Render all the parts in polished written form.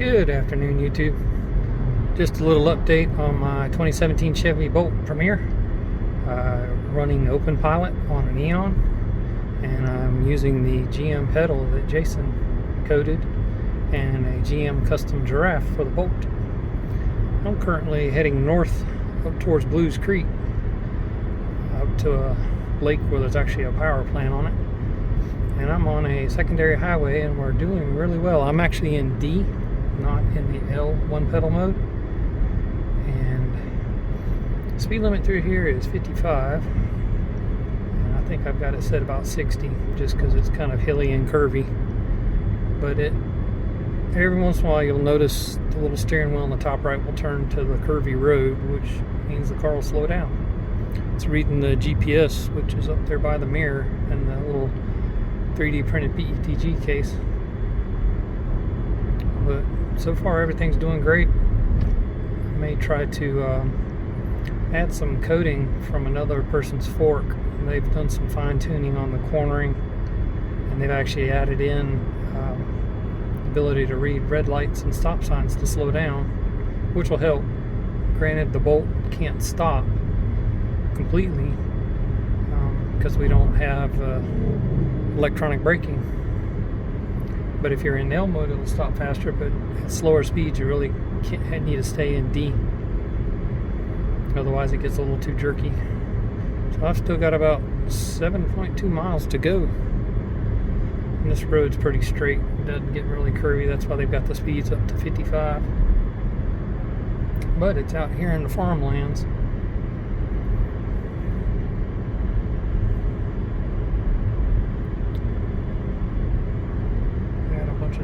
Good afternoon, YouTube. Just a little update on my 2017 Chevy Bolt Premier. Running Openpilot on an Eon, and I'm using the GM pedal that Jason coded and a GM custom giraffe for the Bolt. I'm currently heading north up towards Blues Creek, up to a lake where there's actually a power plant on it. And I'm on a secondary highway and we're doing really well. I'm actually in D, not in the L one pedal mode. And the speed limit through here is 55. And I think I've got it set about 60 just because it's kind of hilly and curvy. But every once in a while you'll notice the little steering wheel on the top right will turn to the curvy road, which means the car will slow down. It's reading the GPS, which is up there by the mirror, and the little 3D printed PETG case. But so far everything's doing great. I may try to add some coating from another person's fork. They've done some fine tuning on the cornering, and they've actually added in the ability to read red lights and stop signs to slow down, which will help. Granted, the Bolt can't stop completely because we don't have electronic braking. But if you're in L mode, it'll stop faster, but at slower speeds you really need to stay in D. Otherwise it gets a little too jerky. So I've still got about 7.2 miles to go. And this road's pretty straight. It doesn't get really curvy. That's why they've got the speeds up to 55. But it's out here in the farmlands.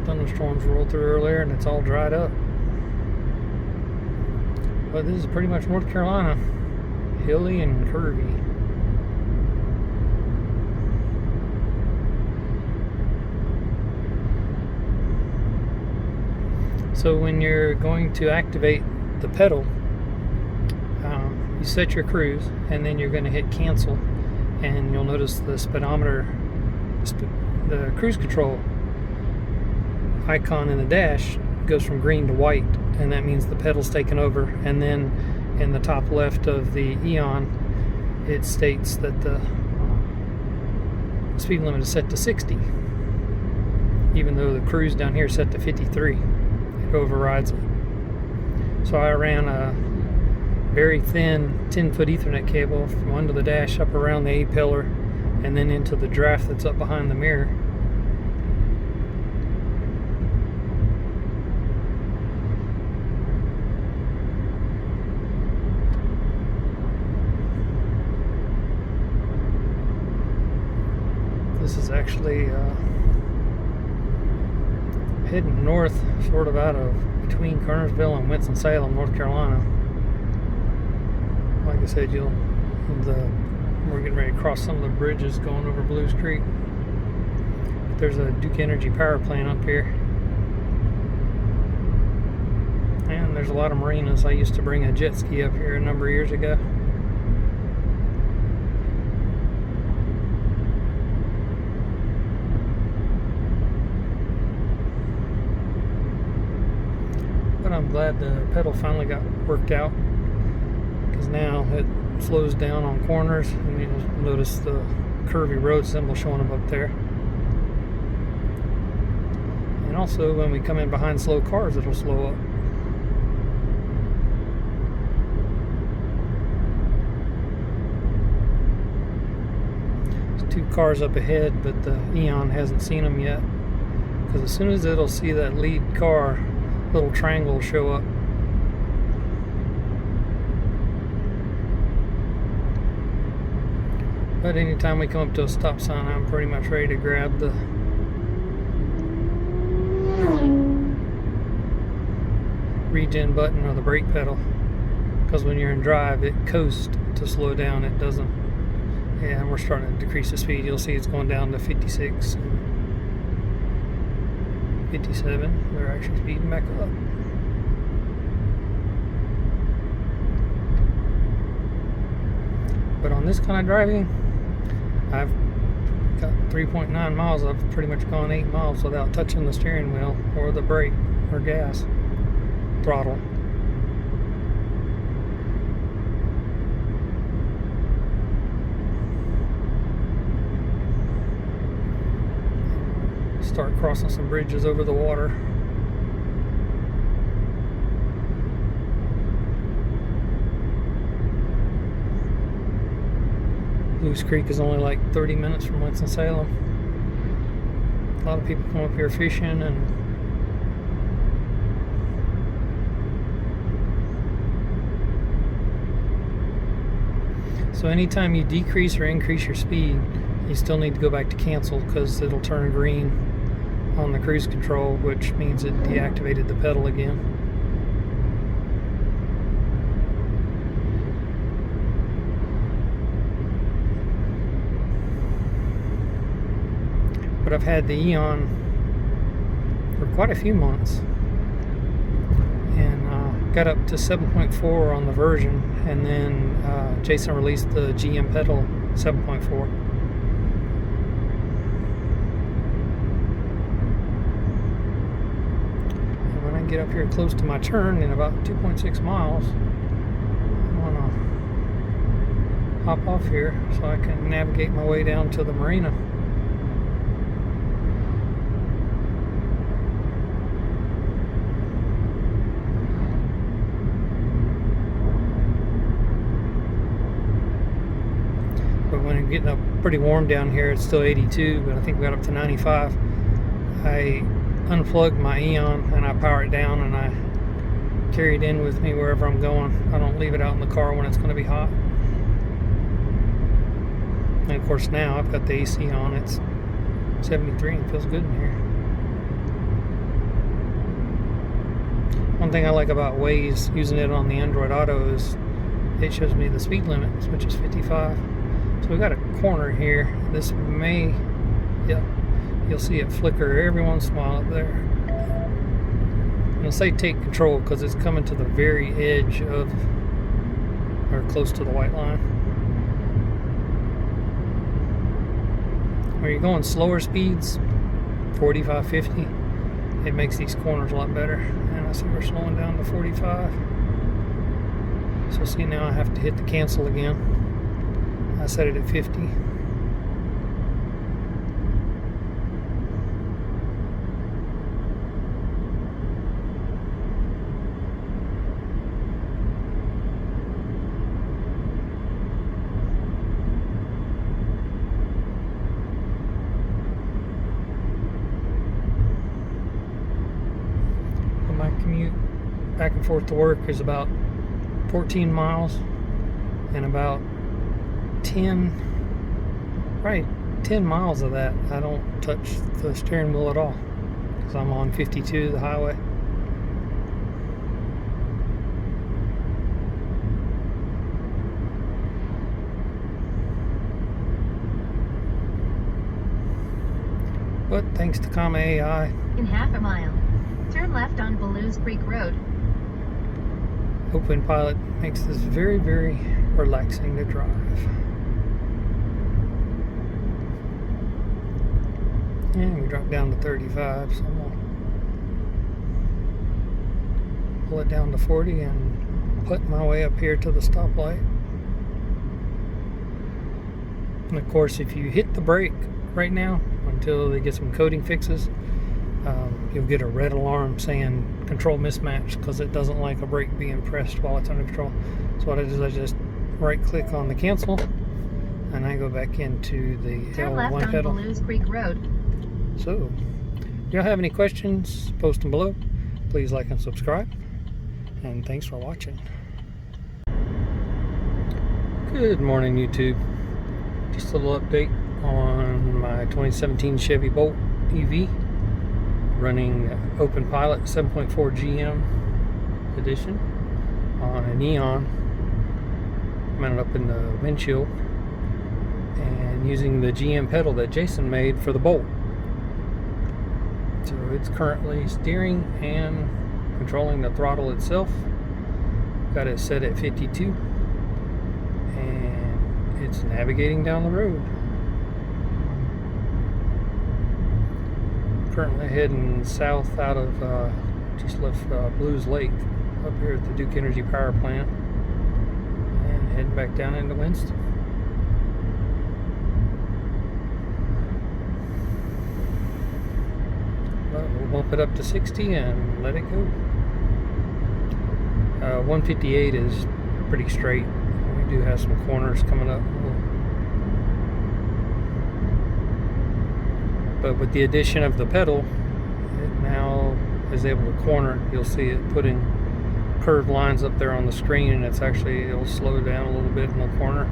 Thunderstorms rolled through earlier and it's all dried up. But this is pretty much North Carolina, hilly and curvy. So when you're going to activate the pedal, you set your cruise and then you're going to hit cancel, and you'll notice the speedometer, the cruise control icon in the dash goes from green to white, and that means the pedal's taken over. And then in the top left of the Eon it states that the speed limit is set to 60, even though the cruise down here is set to 53. It overrides it. So I ran a very thin 10-foot Ethernet cable from under the dash up around the A-pillar and then into the giraffe that's up behind the mirror. This is actually heading north, sort of out of between Kernersville and Winston-Salem, North Carolina. Like I said, we're getting ready to cross some of the bridges going over Blues Creek. There's a Duke Energy power plant up here. And there's a lot of marinas. I used to bring a jet ski up here a number of years ago. But I'm glad the pedal finally got worked out, because now it slows down on corners, and you'll notice the curvy road symbol showing up there. And also when we come in behind slow cars, it'll slow up. There's 2 cars up ahead, but the Eon hasn't seen them yet, because as soon as it'll see that lead car, little triangle will show up. But anytime we come up to a stop sign, I'm pretty much ready to grab the regen button or the brake pedal, because when you're in drive it coasts to slow down. It doesn't. And we're starting to decrease the speed. You'll see it's going down to 56 and 57. They're actually speeding back up. But on this kind of driving, I've got 3.9 miles. I've pretty much gone 8 miles without touching the steering wheel or the brake or gas throttle. Start crossing some bridges over the water. Moose Creek is only like 30 minutes from Winston-Salem. A lot of people come up here fishing, and so anytime you decrease or increase your speed, you still need to go back to cancel, because it'll turn green on the cruise control, which means it deactivated the pedal again. But I've had the Eon for quite a few months, and got up to 7.4 on the version, and then Jason released the GM pedal 7.4. And when I get up here close to my turn in about 2.6 miles, I want to hop off here so I can navigate my way down to the marina. When it's getting up pretty warm down here, it's still 82, but I think we got up to 95. I unplugged my Eon and I power it down, and I carry it in with me wherever I'm going. I don't leave it out in the car when it's going to be hot. And of course now I've got the AC on. It's 73 and feels good in here. One thing I like about Waze, using it on the Android Auto, is it shows me the speed limit, which is 55. So we got a corner here. This may, yep, you'll see it flicker every once in a while up there. And it'll say take control because it's coming to the very edge of, or close to the white line. When you're going slower speeds, 45, 50, it makes these corners a lot better. And I see we're slowing down to 45. So see, now I have to hit the cancel again. I set it at 50. My commute back and forth to work is about 14 miles, and about 10 miles of that I don't touch the steering wheel at all, because I'm on 52, the highway. But thanks to Comma AI, in half a mile, turn left on Ballew's Creek Road. Openpilot makes this very, very relaxing to drive. And we drop down to 35, so I'm gonna pull it down to 40 and put my way up here to the stoplight. And of course, if you hit the brake right now until they get some coding fixes, you'll get a red alarm saying control mismatch, because it doesn't like a brake being pressed while it's under control. So what I do is I just right click on the cancel, and I go back into the turn left L1 on pedal. Ballew's Creek Road. So, if y'all have any questions, post them below. Please like and subscribe. And thanks for watching. Good morning, YouTube. Just a little update on my 2017 Chevy Bolt EV, running Openpilot 7.4 GM edition on a Neon, mounted up in the windshield, and using the GM pedal that Jason made for the Bolt. So it's currently steering and controlling the throttle itself. Got it set at 52, and it's navigating down the road. Currently heading south out of Just left Blues Lake up here at the Duke Energy Power Plant and heading back down into Winston. But we'll bump it up to 60 and let it go. 158 is pretty straight. We do have some corners coming up. But with the addition of the pedal, it now is able to corner. You'll see it putting curved lines up there on the screen, and it'll slow down a little bit in the corner.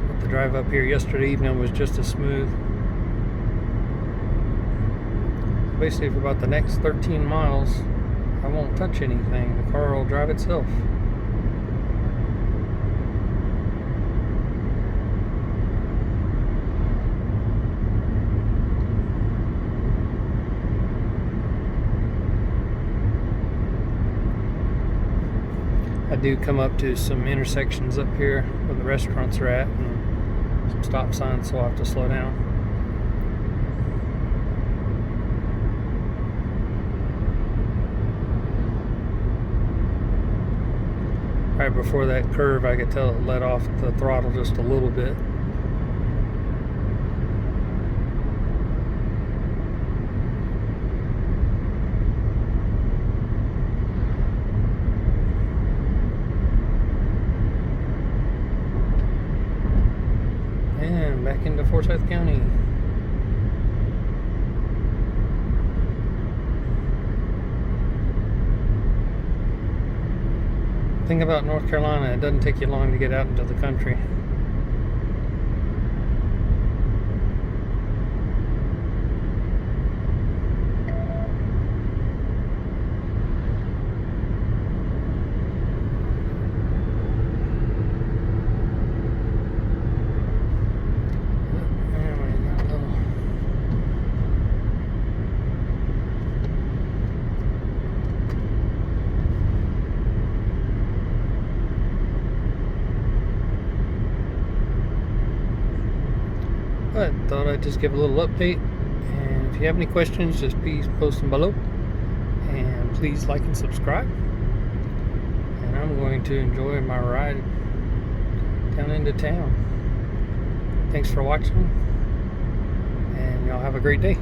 But the drive up here yesterday evening was just as smooth. Basically, for about the next 13 miles, I won't touch anything. The car will drive itself. I do come up to some intersections up here where the restaurants are at and some stop signs, so I'll have to slow down. Right before that curve, I could tell it let off the throttle just a little bit. And back into Forsyth County. Thing about North Carolina, it doesn't take you long to get out into the country. But thought I'd just give a little update, and if you have any questions, just please post them below, and please like and subscribe. And I'm going to enjoy my ride down into town. Thanks for watching, and y'all have a great day.